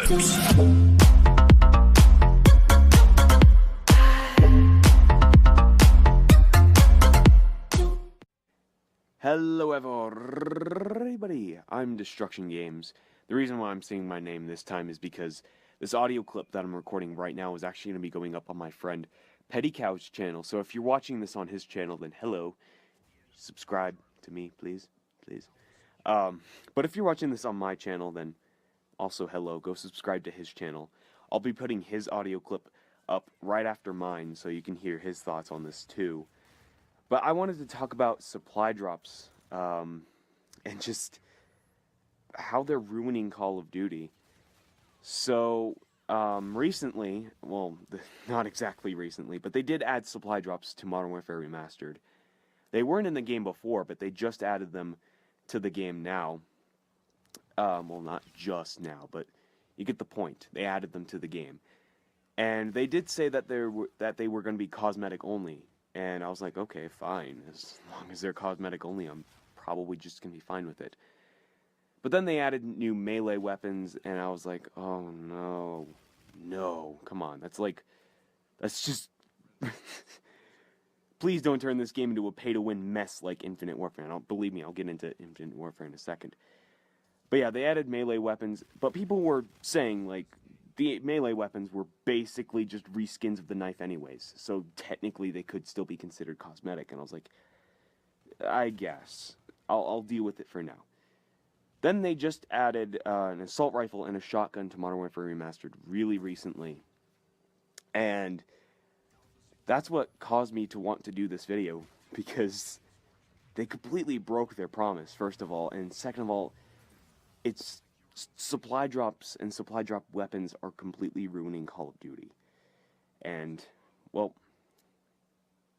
Hello everybody, I'm Destruction Games. The reason why I'm saying my name this time is because this audio clip that I'm recording right now is actually going to be going up on my friend Petty Cow's channel. So if you're watching this on his channel, then hello, subscribe to me, please. But if you're watching this on my channel, then also hello, go subscribe to his channel. I'll be putting his audio clip up right after mine so you can hear his thoughts on this too. But I wanted to talk about supply drops, and just how they're ruining Call of Duty. So, recently, well, not exactly recently, but they did add supply drops to Modern Warfare Remastered. They weren't in the game before, but they just added them to the game now. Well, not just now, but you get the point. They added them to the game. And they did say that they were going to be cosmetic only. And I was like, okay, fine. As long as they're cosmetic only, I'm probably just going to be fine with it. But then they added new melee weapons, and I was like, oh no. No, come on. That's just... Please don't turn this game into a pay-to-win mess like Infinite Warfare. Believe me, I'll get into Infinite Warfare in a second. But yeah, they added melee weapons, but people were saying, like, the melee weapons were basically just reskins of the knife anyways, so technically they could still be considered cosmetic, and I was like, I guess. I'll deal with it for now. Then they just added an assault rifle and a shotgun to Modern Warfare Remastered really recently, and that's what caused me to want to do this video, because they completely broke their promise, first of all, and second of all, it's... supply drops and supply drop weapons are completely ruining Call of Duty. And, well,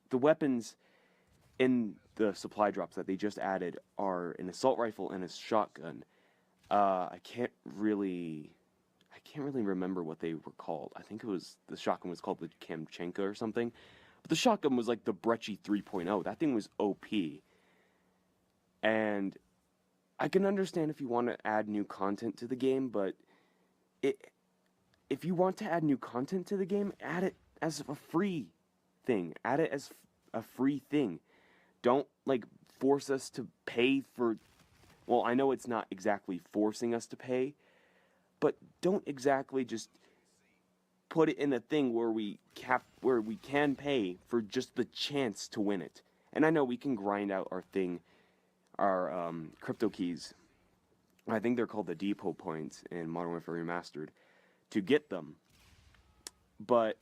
the weapons in the supply drops that they just added are an assault rifle and a shotgun. I can't really remember what they were called. I think the shotgun was called the Kamchenka or something. But the shotgun was like the Brecci 3.0. That thing was OP. And I can understand if you want to add new content to the game, but if you want to add new content to the game, add it as a free thing. Add it as a free thing. Don't, like, force us to pay for... Well, I know it's not exactly forcing us to pay, but don't exactly just put it in a thing where we can pay for just the chance to win it. And I know we can grind out our crypto keys, I think they're called the depot points in Modern Warfare Remastered, to get them. But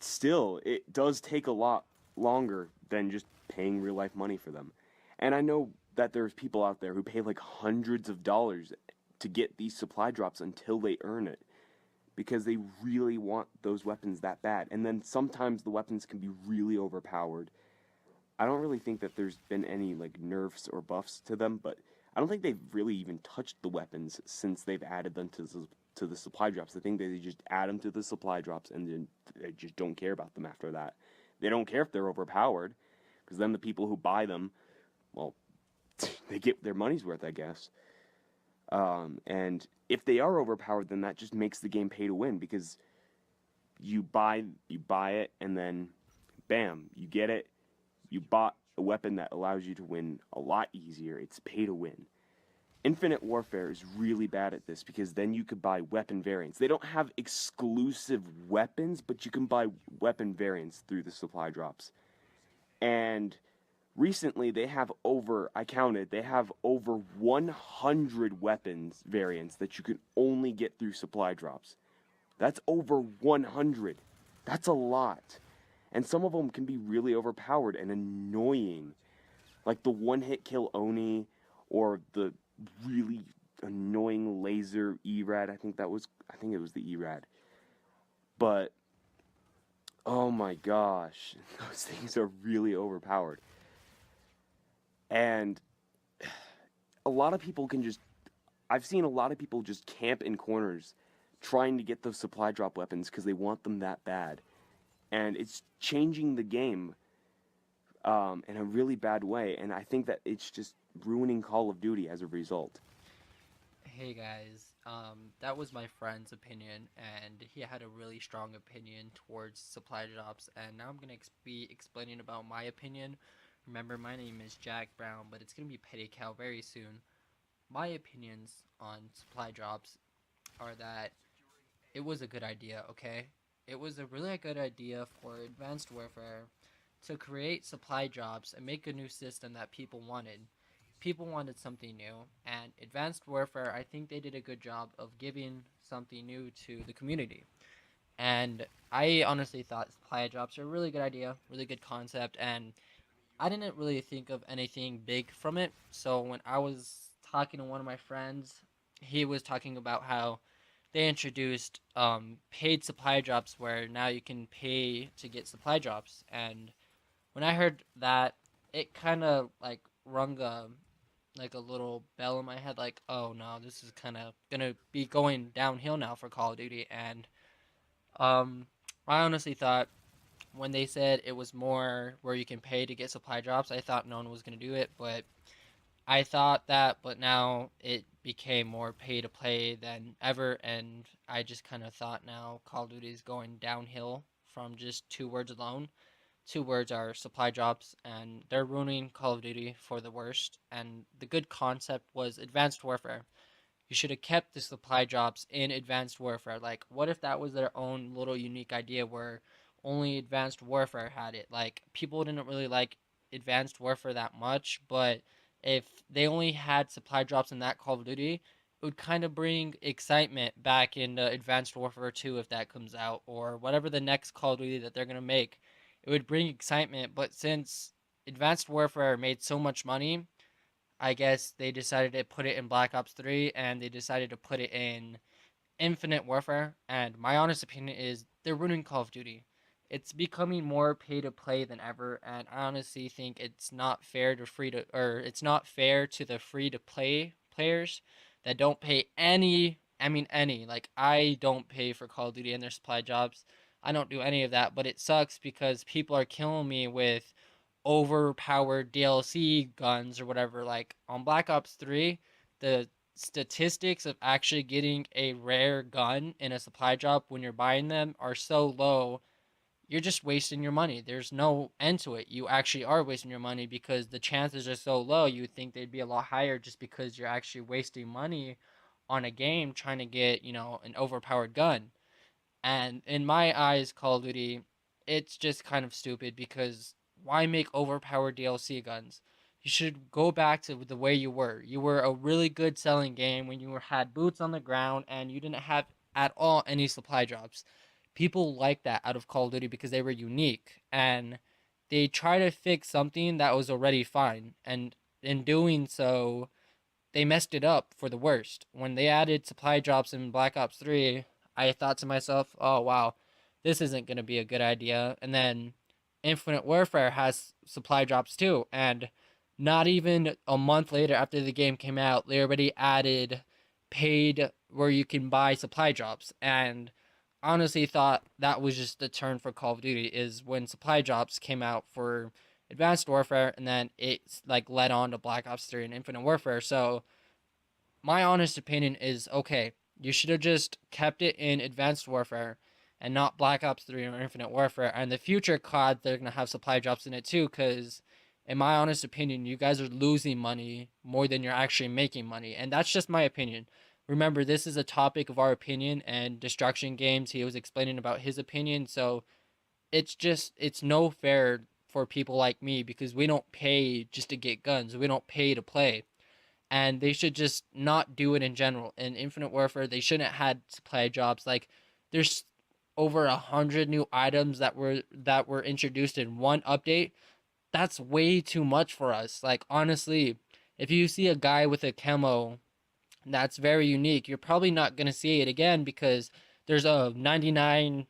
still, it does take a lot longer than just paying real life money for them. And I know that there's people out there who pay like hundreds of dollars to get these supply drops until they earn it, because they really want those weapons that bad. And then sometimes the weapons can be really overpowered. I don't really think that there's been any, like, nerfs or buffs to them, but I don't think they've really even touched the weapons since they've added them to the supply drops. I think they just add them to the supply drops and then they just don't care about them after that. They don't care if they're overpowered, because then the people who buy them, well, they get their money's worth, I guess. And if they are overpowered, then that just makes the game pay to win, because you buy it, and then, bam, you get it. You bought a weapon that allows you to win a lot easier. It's pay to win. Infinite Warfare is really bad at this, because then you could buy weapon variants. They don't have exclusive weapons, but you can buy weapon variants through the supply drops. And recently they have they have over 100 weapons variants that you can only get through supply drops. That's over 100. That's a lot. And some of them can be really overpowered and annoying. Like the one-hit kill Oni, or the really annoying laser ERAD. I think it was the ERAD. But, oh my gosh, those things are really overpowered. And a lot of people I've seen a lot of people just camp in corners trying to get those supply drop weapons because they want them that bad. And it's changing the game in a really bad way, and I think that it's just ruining Call of Duty as a result. Hey guys, that was my friend's opinion, and he had a really strong opinion towards supply drops. And now I'm gonna be explaining about my opinion. Remember, my name is Jack Brown, but it's gonna be Petty Cow very soon. My opinions on supply drops are that it was a good idea, okay? It was a really good idea for advanced warfare to create supply drops and make a new system that people wanted. People wanted something new, and advanced warfare, I think they did a good job of giving something new to the community. And I honestly thought supply drops are a really good idea, really good concept, and I didn't really think of anything big from it. So when I was talking to one of my friends, he was talking about how they introduced paid supply drops where now you can pay to get supply drops. And when I heard that, it kind of like rung a little bell in my head, like, oh no, this is kind of gonna be going downhill now for Call of Duty. And um, I honestly thought when they said it was more where you can pay to get supply drops, I thought no one was gonna do it, but I thought that, but now it became more pay to play than ever, and I just kind of thought now Call of Duty is going downhill from just two words alone. Two words are supply drops, and they're ruining Call of Duty for the worst. And the good concept was advanced warfare. You should have kept the supply drops in advanced warfare. Like, what if that was their own little unique idea where only advanced warfare had it? Like, people didn't really like advanced warfare that much, but if they only had supply drops in that Call of Duty, it would kind of bring excitement back into Advanced Warfare 2 if that comes out, or whatever the next Call of Duty that they're going to make. It would bring excitement, but since Advanced Warfare made so much money, I guess they decided to put it in Black Ops 3 and they decided to put it in Infinite Warfare. And my honest opinion is they're ruining Call of Duty. It's becoming more pay to play than ever, and I honestly think it's not fair to it's not fair to the free to play players that don't pay any. I mean any. Like I don't pay for Call of Duty and their supply jobs. I don't do any of that, but it sucks because people are killing me with overpowered DLC guns or whatever. Like on Black Ops 3, the statistics of actually getting a rare gun in a supply drop when you're buying them are so low, you're just wasting your money. There's no end to it. You actually are wasting your money because the chances are so low. You would think they'd be a lot higher just because you're actually wasting money on a game trying to get, an overpowered gun. And in my eyes, Call of Duty, it's just kind of stupid because why make overpowered DLC guns? You should go back to the way you were. You were a really good selling game when had boots on the ground and you didn't have at all any supply drops. People like that out of Call of Duty because they were unique and they try to fix something that was already fine. And in doing so, they messed it up for the worst. When they added supply drops in Black Ops 3, I thought to myself, oh wow, this isn't going to be a good idea. And then Infinite Warfare has supply drops too. And not even a month later after the game came out, they already added paid where you can buy supply drops. And honestly thought that was just the turn for Call of Duty is when supply drops came out for Advanced Warfare and then it like led on to Black Ops 3 and Infinite Warfare. So my honest opinion is okay, you should have just kept it in Advanced Warfare and not Black Ops 3 or Infinite Warfare. And the future COD, they're going to have supply drops in it too, because in my honest opinion, you guys are losing money more than you're actually making money. And that's just my opinion. Remember, this is a topic of our opinion and Destruction Games. He was explaining about his opinion. So it's no fair for people like me because we don't pay just to get guns. We don't pay to play and they should just not do it in general. In Infinite Warfare, they shouldn't have had supply jobs. Like, there's over 100 new items that were introduced in one update. That's way too much for us. Like, honestly, if you see a guy with a camo that's very unique, you're probably not gonna see it again because there's a 99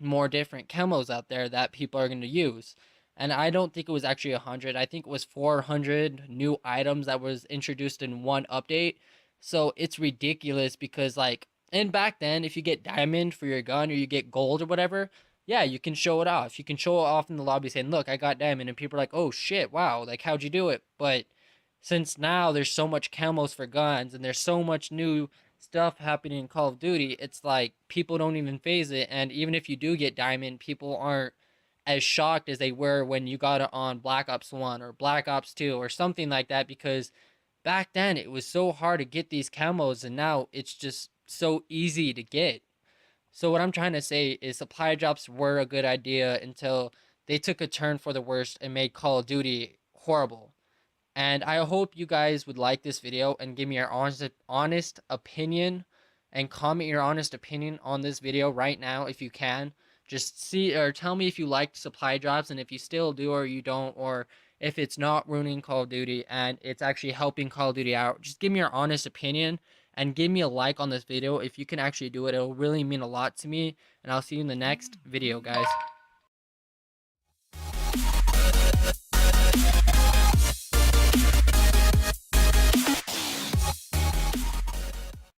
more different camos out there that people are going to use. And I don't think it was actually 100. I think it was 400 new items that was introduced in one update. So it's ridiculous because like and back then if you get diamond for your gun or you get gold or whatever, yeah, you can show it off. You can show it off in the lobby saying, "Look, I got diamond." And people are like, "Oh shit, wow. Like how'd you do it?" But since now there's so much camos for guns and there's so much new stuff happening in Call of Duty, it's like people don't even phase it. And even if you do get diamond, people aren't as shocked as they were when you got it on Black Ops 1 or Black Ops 2 or something like that, because back then it was so hard to get these camos and now it's just so easy to get. So what I'm trying to say is supply drops were a good idea until they took a turn for the worst and made Call of Duty horrible. And I hope you guys would like this video and give me your honest opinion, and comment your honest opinion on this video right now if you can. Just see or tell me if you liked supply drops and if you still do or you don't, or if it's not ruining Call of Duty and it's actually helping Call of Duty out. Just give me your honest opinion and give me a like on this video if you can actually do it. It'll really mean a lot to me, and I'll see you in the next video, guys.